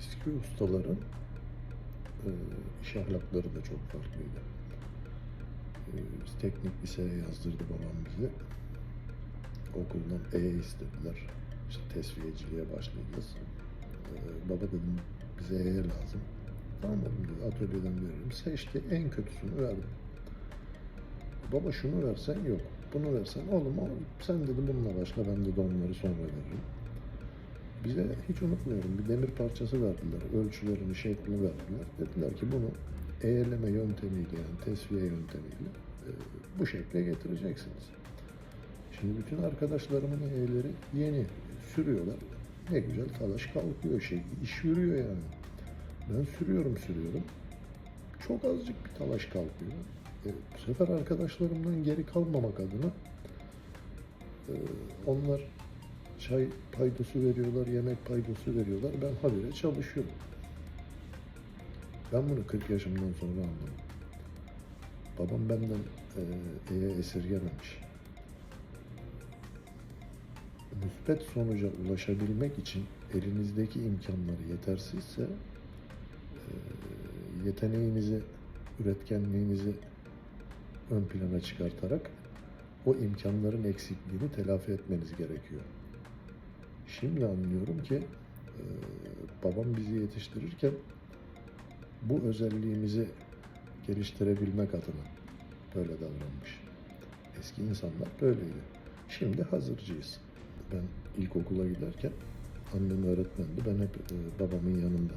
Eski ustaların iş ahlakları da çok farklıydı. Biz teknik liseye yazdırdı babam bizi. Okuldan istediler. İşte tesviyeciliğe başlayacağız. Baba dedim bize lazım. Tamam dedim dedi, atölyeden veririm. Seçti, en kötüsünü verdim. Baba şunu versen yok, bunu versen oğlum sen dedi bununla başla, ben de onları sonra veririm. Bize hiç unutmuyorum bir demir parçası verdiler, ölçülerini, şeklini verdiler. Dediler ki bunu eğerleme yöntemiyle, yani tesviye yöntemiyle bu şekle getireceksiniz. Şimdi bütün arkadaşlarımın eğerleri yeni sürüyorlar. Ne güzel talaş kalkıyor, iş yürüyor yani. Ben sürüyorum. Çok azıcık bir talaş kalkıyor. Bu sefer arkadaşlarımdan geri kalmamak adına onlar çay paydosu veriyorlar, yemek paydosu veriyorlar. Ben habire çalışıyorum. Ben bunu 40 yaşımdan sonra anladım. Babam benden esirgememiş. Müspet sonuca ulaşabilmek için elinizdeki imkanları yetersizse yeteneğinizi, üretkenliğinizi ön plana çıkartarak o imkanların eksikliğini telafi etmeniz gerekiyor. Şimdi anlıyorum ki babam bizi yetiştirirken bu özelliğimizi geliştirebilmek adına böyle davranmış. Eski insanlar böyleydi. Şimdi hazırcıyız. Ben ilkokula giderken annem öğretmendi. Ben hep babamın yanında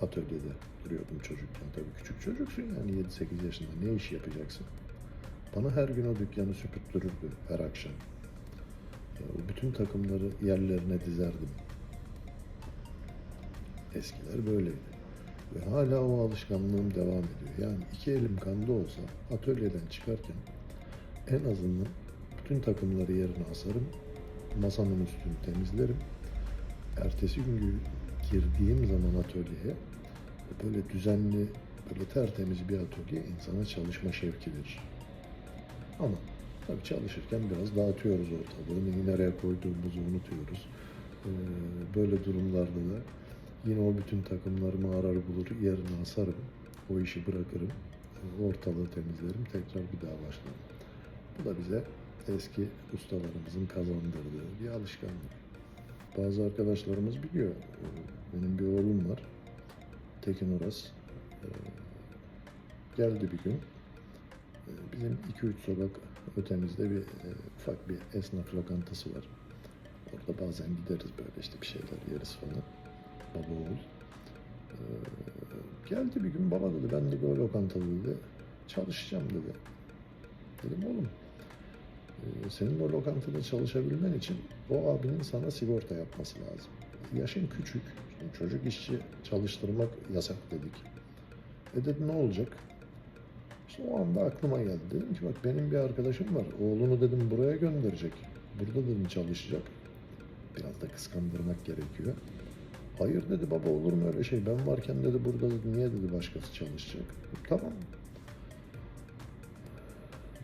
atölyede duruyordum çocukken. Tabii küçük çocuksun yani 7-8 yaşında ne iş yapacaksın? Bana her gün o dükkanı süpürttürürdü her akşam. Bütün takımları yerlerine dizerdim. Eskiler böyleydi. Ve hala o alışkanlığım devam ediyor. Yani iki elim kanda olsa atölyeden çıkarken en azından bütün takımları yerine asarım. Masanın üstünü temizlerim. Ertesi gün girdiğim zaman atölyeye böyle düzenli, böyle tertemiz bir atölye insana çalışma şevki verir. Ama tabii çalışırken biraz dağıtıyoruz ortalığı. Nereye koyduğumuzu unutuyoruz. Böyle durumlarda da yine o bütün takımlarımı arar bulur, yerine asarım. O işi bırakırım. Ortalığı temizlerim. Tekrar bir daha başlarım. Bu da bize eski ustalarımızın kazandırdığı bir alışkanlık. Bazı arkadaşlarımız biliyor. Benim bir oğlum var. Tekin Uras. Geldi bir gün. Bizim 2-3 sokak ötemizde bir ufak bir esnaf lokantası var. Orada bazen gideriz böyle işte bir şeyler yeriz falan. Baba oğul. Geldi bir gün, baba dedi ben de o lokantada dedi çalışacağım dedi. Dedim oğlum senin o lokantada çalışabilmen için o abinin sana sigorta yapması lazım. Yaşın küçük. Şimdi çocuk işçi çalıştırmak yasak dedik. Dedi ne olacak? İşte o anda aklıma geldi. Dedim ki bak benim bir arkadaşım var. Oğlunu dedim buraya gönderecek. Burada dedim çalışacak. Biraz da kıskandırmak gerekiyor. Hayır dedi baba, olur mu öyle şey? Ben varken dedi burada dedi, niye dedi başkası çalışacak? Tamam.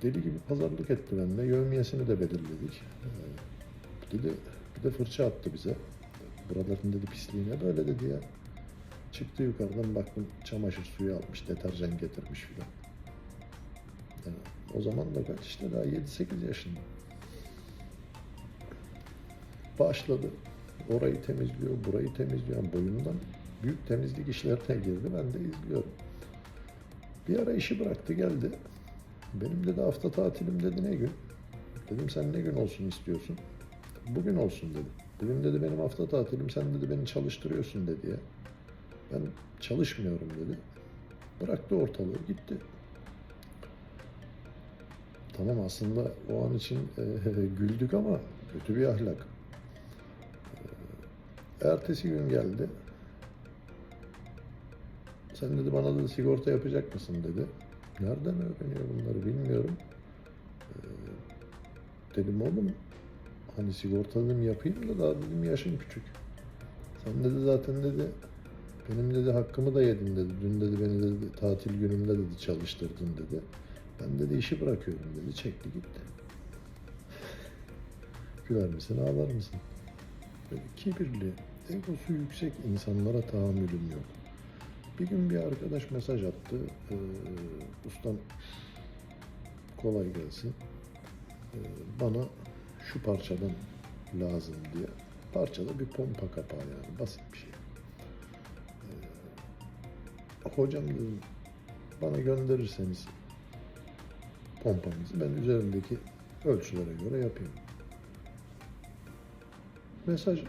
Deli gibi pazarlık etti benimle. Yevmiyesini de belirledik. Dedi bir de fırça attı bize. Buraların dedi pisliğine böyle dedi ya. Çıktı yukarıdan baktım çamaşır suyu almış, deterjan getirmiş filan. Yani o zaman da kaç işte daha 7-8 yaşında. Başladı. Orayı temizliyor, burayı temizliyor. Yani boyundan büyük temizlik işlerine girdi. Ben de izliyorum. Bir ara işi bıraktı geldi. Benim dedi hafta tatilim dedi ne gün? Dedim sen ne gün olsun istiyorsun? Bugün olsun dedi. Bugün dedi benim hafta tatilim, sen dedi beni çalıştırıyorsun dedi ya. Ben çalışmıyorum dedi. Bıraktı ortalığı gitti. Tamam aslında o an için güldük ama kötü bir ahlak. Ertesi gün geldi. Sen dedi bana dedi sigorta yapacak mısın dedi. Nereden öğreniyor bunları bilmiyorum. Dedim oğlum hani sigorta dedim yapayım da daha dedim yaşım küçük. Sen dedi zaten dedi benim dedi hakkımı da yedin dedi. Dün dedi beni dedi tatil günümde dedi çalıştırdın dedi. Ben dedi işi bırakıyorum dedi. Çekti gitti. Güler misin ağlar mısın? Böyle kibirli, egosu yüksek insanlara tahammülüm yok. Bir gün bir arkadaş mesaj attı. Ustam kolay gelsin. Bana şu parçadan lazım diye. Parçada bir pompa kapağı, yani basit bir şey. Hocam dedim, bana gönderirseniz pompamızı ben üzerindeki ölçülere göre yapayım. Mesaj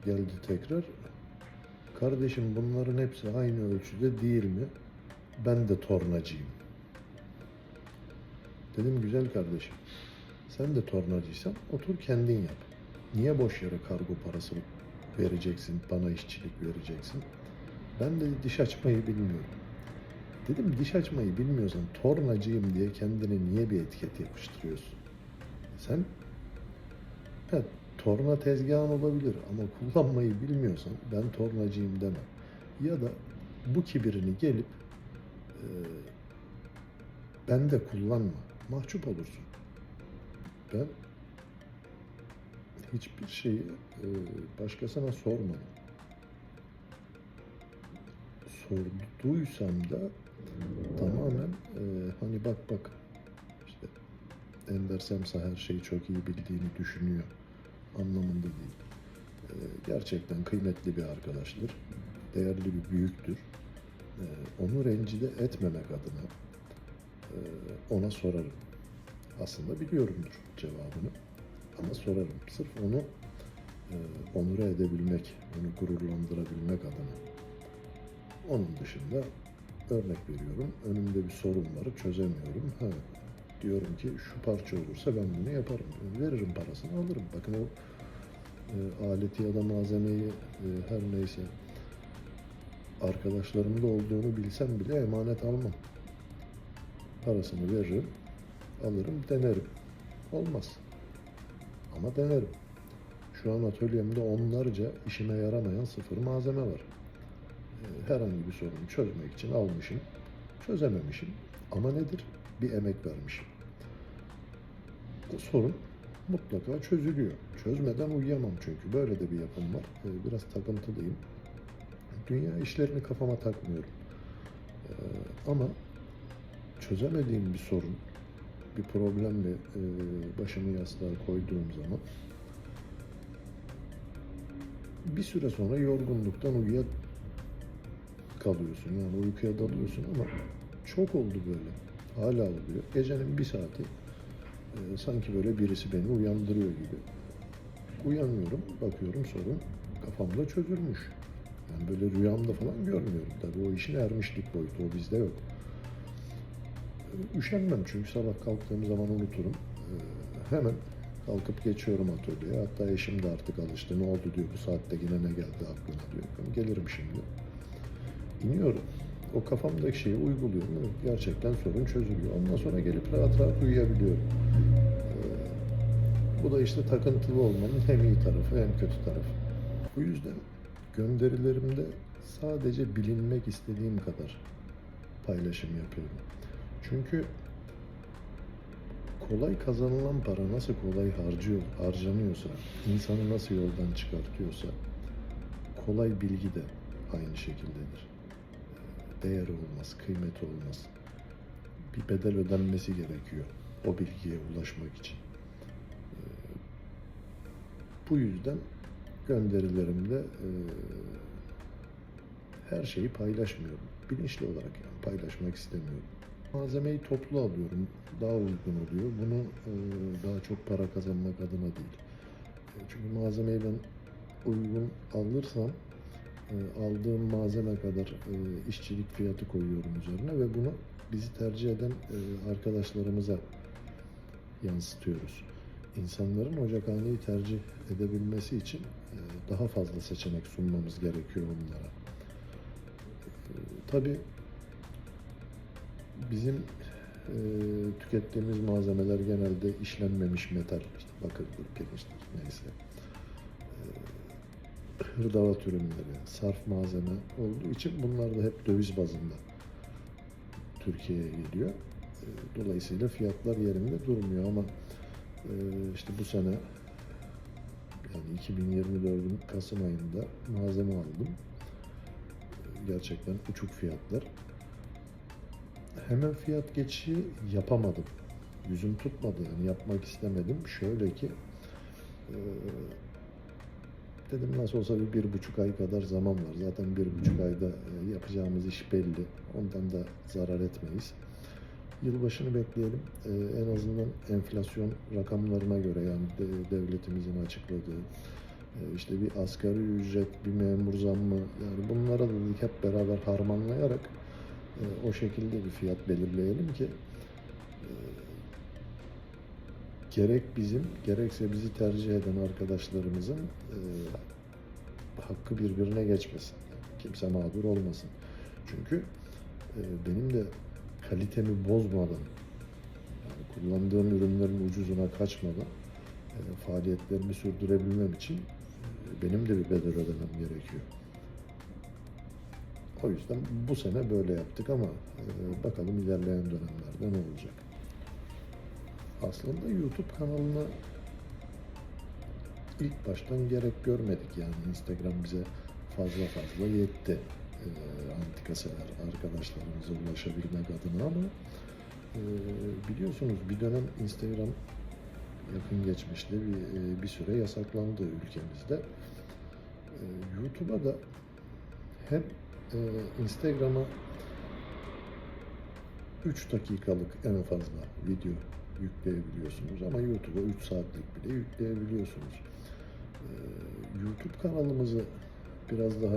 geldi tekrar. Kardeşim bunların hepsi aynı ölçüde değil mi? Ben de tornacıyım. Dedim güzel kardeşim. Sen de tornacıysan otur kendin yap. Niye boş yere kargo parası vereceksin, bana işçilik vereceksin? Ben de diş açmayı bilmiyorum. Dedim diş açmayı bilmiyorsan tornacıyım diye kendine niye bir etiket yapıştırıyorsun? Sen evet, torna tezgahın olabilir ama kullanmayı bilmiyorsan ben tornacıyım deme. Ya da bu kibirini gelip ben de kullanma. Mahcup olursun. Ben hiçbir şeyi başkasına sormadım. Sorduysam da tamamen hani bak işte Ender Semsa her şeyi çok iyi bildiğini düşünüyor anlamında değil. Gerçekten kıymetli bir arkadaştır. Değerli bir büyüktür. Onu rencide etmemek adına ona sorarım. Aslında biliyorumdur cevabını ama sorarım. Sırf onu onure edebilmek, onu gururlandırabilmek adına. Onun dışında örnek veriyorum, önümde bir sorun var, çözemiyorum. Diyorum ki şu parça olursa ben bunu yaparım. Veririm parasını, alırım. Bakın o aleti ya da malzemeyi her neyse arkadaşlarımda olduğunu bilsem bile emanet almam. Parasını veririm, alırım, denerim. Olmaz. Ama denerim. Şu an atölyemde onlarca işime yaramayan sıfır malzeme var. Herhangi bir sorunu çözmek için almışım, çözememişim. Ama nedir? Bir emek vermişim. O sorun mutlaka çözülüyor. Çözmeden uyuyamam çünkü. Böyle de bir yapım var. Biraz takıntılıyım. Dünya işlerini kafama takmıyorum. Ama çözemediğim bir sorun, bir problemle başımı yastığa koyduğum zaman bir süre sonra yorgunluktan kalıyorsun. Yani uykuya dalıyorsun ama çok oldu böyle. Hala oluyor. Gecenin bir saati sanki böyle birisi beni uyandırıyor gibi. Uyanıyorum, bakıyorum sorun kafamda çözülmüş. Yani böyle rüyamda falan görmüyorum. Tabii o işin ermişlik boyutu, o bizde yok. Üşenmem çünkü sabah kalktığım zaman unuturum. Hemen kalkıp geçiyorum atölyeye. Hatta eşim de artık alıştı. Ne oldu diyor, bu saatte yine ne geldi aklına diyor. Ben gelirim şimdi. İniyorum. O kafamdaki şeyi uyguluyorum. Gerçekten sorun çözülüyor. Ondan sonra gelip rahat rahat uyuyabiliyorum. Bu da işte takıntılı olmanın hem iyi tarafı hem kötü tarafı. Bu yüzden gönderilerimde sadece bilinmek istediğim kadar paylaşım yapıyorum. Çünkü kolay kazanılan para nasıl kolay harcanıyorsa, insanı nasıl yoldan çıkartıyorsa, kolay bilgi de aynı şekildedir. Değeri olmaz, kıymeti olmaz. Bir bedel ödenmesi gerekiyor o bilgiye ulaşmak için. Bu yüzden gönderilerimde her şeyi paylaşmıyorum. Bilinçli olarak yani paylaşmak istemiyorum. Malzemeyi toplu alıyorum. Daha uygun oluyor. Bunu daha çok para kazanmak adına değil. Çünkü malzemeyi ben uygun alırsam aldığım malzeme kadar işçilik fiyatı koyuyorum üzerine ve bunu bizi tercih eden arkadaşlarımıza yansıtıyoruz. İnsanların Ocakhane'yi tercih edebilmesi için daha fazla seçenek sunmamız gerekiyor onlara. Tabii bizim tükettiğimiz malzemeler genelde işlenmemiş metal, işte bakırdır, pirinçtir, neyse. Hırdavat ürünleri, sarf malzeme olduğu için bunlar da hep döviz bazında Türkiye'ye geliyor. Dolayısıyla fiyatlar yerinde durmuyor ama işte bu sene Yani 2024'ün Kasım ayında malzeme aldım. Gerçekten uçuk fiyatlar. Hemen fiyat geçişi yapamadım. Yüzüm tutmadı, yani yapmak istemedim. Şöyle ki dedim nasıl olsa bir buçuk ay kadar zaman var. Zaten bir buçuk ayda yapacağımız iş belli. Ondan da zarar etmeyiz. Yılbaşını bekleyelim. En azından enflasyon rakamlarına göre, yani devletimizin açıkladığı işte bir asgari ücret, bir memur zammı, yani bunlara da dedik hep beraber harmanlayarak o şekilde bir fiyat belirleyelim ki gerek bizim gerekse bizi tercih eden arkadaşlarımızın hakkı birbirine geçmesin. Yani kimse mağdur olmasın. Çünkü benim de kalitemi bozmadan, yani kullandığım ürünlerin ucuzuna kaçmadan faaliyetlerimi sürdürebilmem için benim de bir bedel ödemem gerekiyor. O yüzden bu sene böyle yaptık ama bakalım ilerleyen dönemlerde ne olacak. Aslında YouTube kanalına ilk baştan gerek görmedik, yani Instagram bize fazla yetti. Antika sever arkadaşlarımıza ulaşabilmek adına ama biliyorsunuz bir dönem Instagram yakın geçmişte bir süre yasaklandı ülkemizde. YouTube'a da hem Instagram'a 3 dakikalık en fazla video yükleyebiliyorsunuz ama YouTube'a 3 saatlik bile yükleyebiliyorsunuz. YouTube kanalımızı biraz daha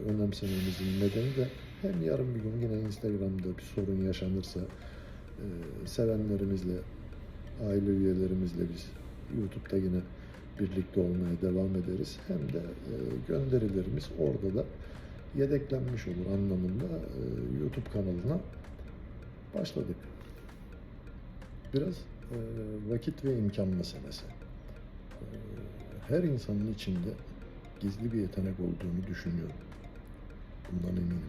önemsememizin nedeni de hem yarın bir gün yine Instagram'da bir sorun yaşanırsa sevenlerimizle, aile üyelerimizle biz YouTube'da yine birlikte olmaya devam ederiz. Hem de gönderilerimiz orada da yedeklenmiş olur anlamında YouTube kanalına başladık. Biraz vakit ve imkan meselesi. Her insanın içinde gizli bir yetenek olduğunu düşünüyorum. Bundan eminim.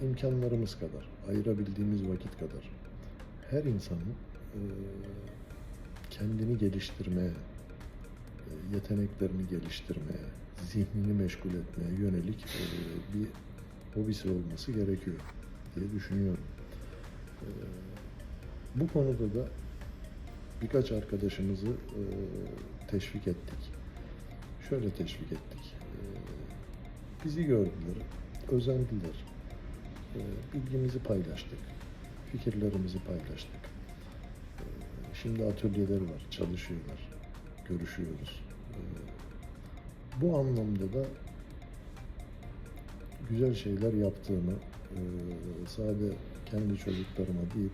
İmkanlarımız kadar, ayırabildiğimiz vakit kadar her insanın kendini geliştirmeye, yeteneklerini geliştirmeye, zihnini meşgul etmeye yönelik bir hobisi olması gerekiyor diye düşünüyorum. Bu konuda da birkaç arkadaşımızı teşvik ettik. Şöyle teşvik ettik. Bizi gördüler, özendiler. Bilgimizi paylaştık, fikirlerimizi paylaştık. Şimdi atölyeleri var, çalışıyorlar, görüşüyoruz. Bu anlamda da güzel şeyler yaptığımı, sadece kendi çocuklarıma değil,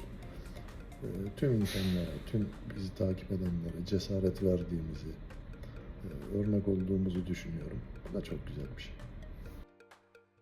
tüm insanlara, tüm bizi takip edenlere cesaret verdiğimizi, örnek olduğumuzu düşünüyorum. Bu da çok güzel bir şey.